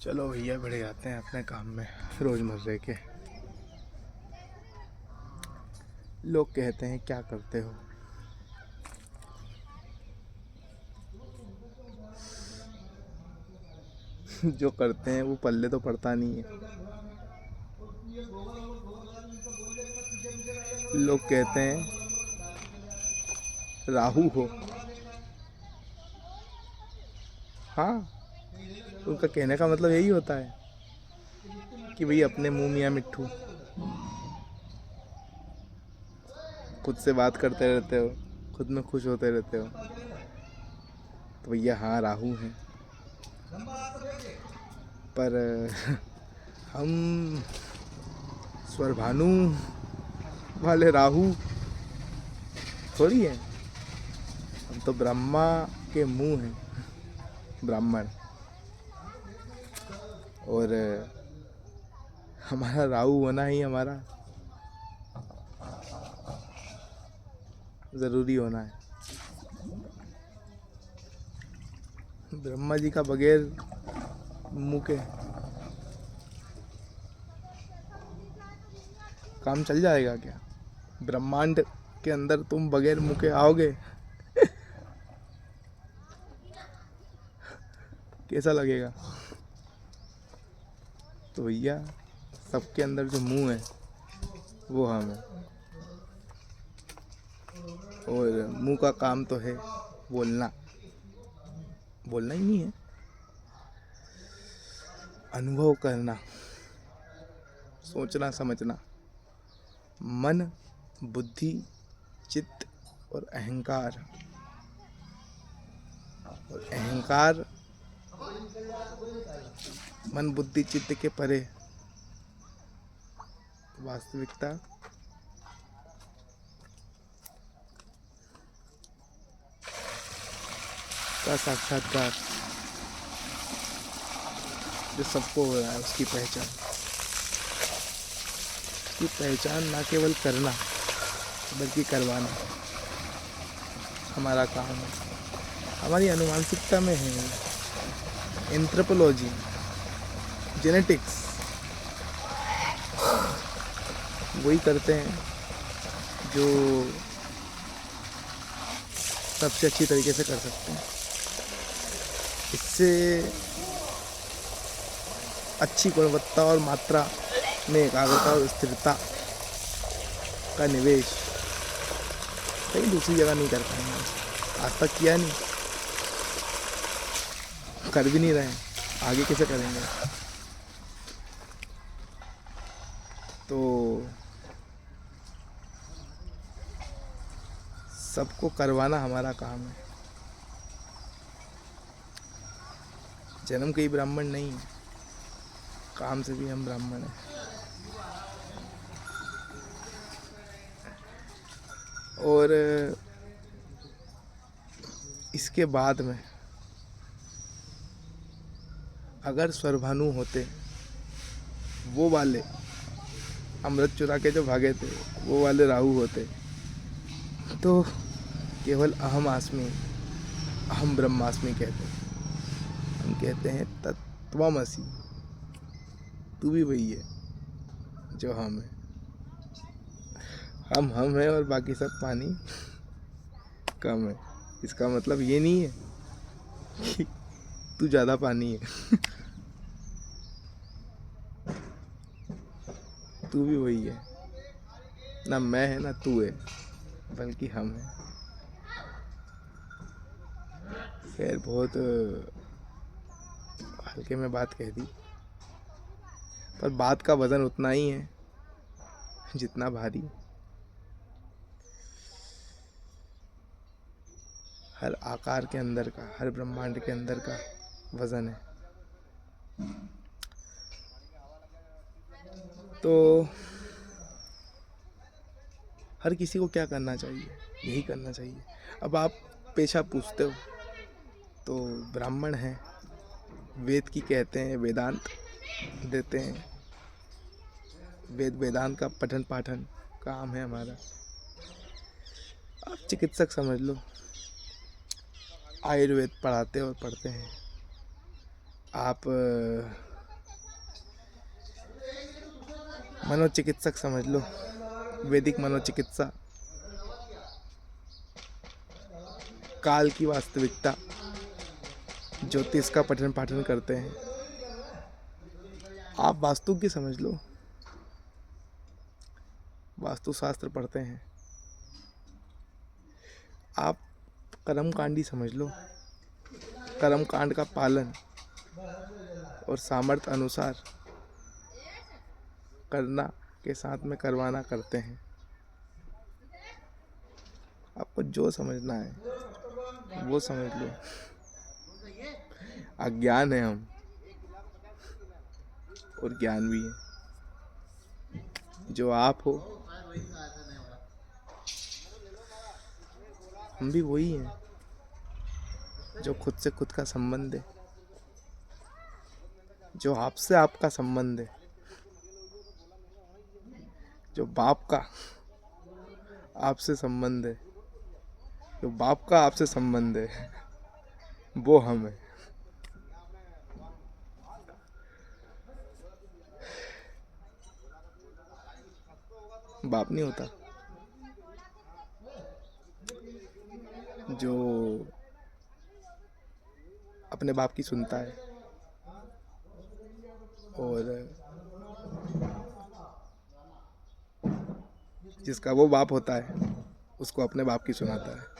चलो भैया बढ़े जाते हैं अपने काम में। रोज़मर्रे के लोग कहते हैं क्या करते हो। जो करते हैं वो पल्ले तो पड़ता नहीं है। लोग कहते हैं राहु हो। हाँ, उनका कहने का मतलब यही होता है कि भाई अपने मुंह मियाँ मिट्ठू, खुद से बात करते रहते हो, खुद में खुश होते रहते हो। तो भैया हाँ राहु हैं, पर हम स्वरभानु वाले राहु थोड़ी हैं। हम तो ब्रह्मा के मुंह हैं, ब्राह्मण। और हमारा राहु होना ही हमारा ज़रूरी होना है। ब्रह्मा जी का बगैर मुंह के काम चल जाएगा क्या? ब्रह्मांड के अंदर तुम बगैर मुंह के आओगे? कैसा लगेगा? तो भैया सबके अंदर जो मुंह है वो हम है। और मुंह का काम तो है बोलना। बोलना ही नहीं है, अनुभव करना, सोचना समझना। मन, बुद्धि, चित्त और अहंकार। और अहंकार मन बुद्धि चित्त के परे वास्तविकता का साक्षात्कार जो सबको हो रहा है, उसकी पहचान ना केवल करना बल्कि करवाना हमारा काम है। हमारी अनुवांशिकता में है, एंथ्रोपोलॉजी, जेनेटिक्स। वही करते हैं जो सबसे अच्छी तरीके से कर सकते हैं। इससे अच्छी गुणवत्ता और मात्रा में एकाग्रता और स्थिरता का निवेश कहीं दूसरी जगह नहीं कर पाएंगे। आज तक किया नहीं, कर भी नहीं रहे हैं, आगे कैसे करेंगे? तो सबको करवाना हमारा काम है। जन्म के ही ब्राह्मण नहीं, काम से भी हम ब्राह्मण हैं। और इसके बाद में अगर स्वरभानु होते, वो वाले अमृत चुरा के जो भागे थे, वो वाले राहु होते, तो केवल अहम आस्मी, अहम ब्रह्मास्मि कहते। हम कहते हैं तत्त्वमसि, तू भी वही है जो हम है। हम है और बाकी सब पानी कम है। इसका मतलब ये नहीं है कि तू ज़्यादा पानी है। तू भी वही है, ना मैं है ना तू है, बल्कि हम है। खैर बहुत हल्के में बात कह दी, पर बात का वजन उतना ही है जितना भारी हर आकार के अंदर का, हर ब्रह्मांड के अंदर का वजन है। तो हर किसी को क्या करना चाहिए? यही करना चाहिए। अब आप पेशा पूछते हो तो ब्राह्मण हैं, वेद की कहते हैं, वेदांत देते हैं। वेदांत का पठन पाठन काम है हमारा। आप चिकित्सक समझ लो, आयुर्वेद पढ़ाते और पढ़ते हैं। आप मनोचिकित्सक समझ लो, वैदिक मनोचिकित्सा, काल की वास्तविकता, ज्योतिष का पठन पाठन करते हैं। आप वास्तु की समझ लो, वास्तुशास्त्र पढ़ते हैं। आप कर्मकांडी समझ लो, कर्मकांड का पालन और सामर्थ्य अनुसार करना के साथ में करवाना करते हैं। आपको जो समझना है वो समझ लो। अज्ञान है हम, और ज्ञान भी है। जो आप हो हम भी वही हैं, जो खुद से खुद का संबंध है, जो आपसे आपका संबंध है, जो बाप का आपसे संबंध है, जो बाप का आपसे संबंध है, वो हम है। बाप नहीं होता, जो अपने बाप की सुनता है और जिसका वो बाप होता है उसको अपने बाप की सुनाता है।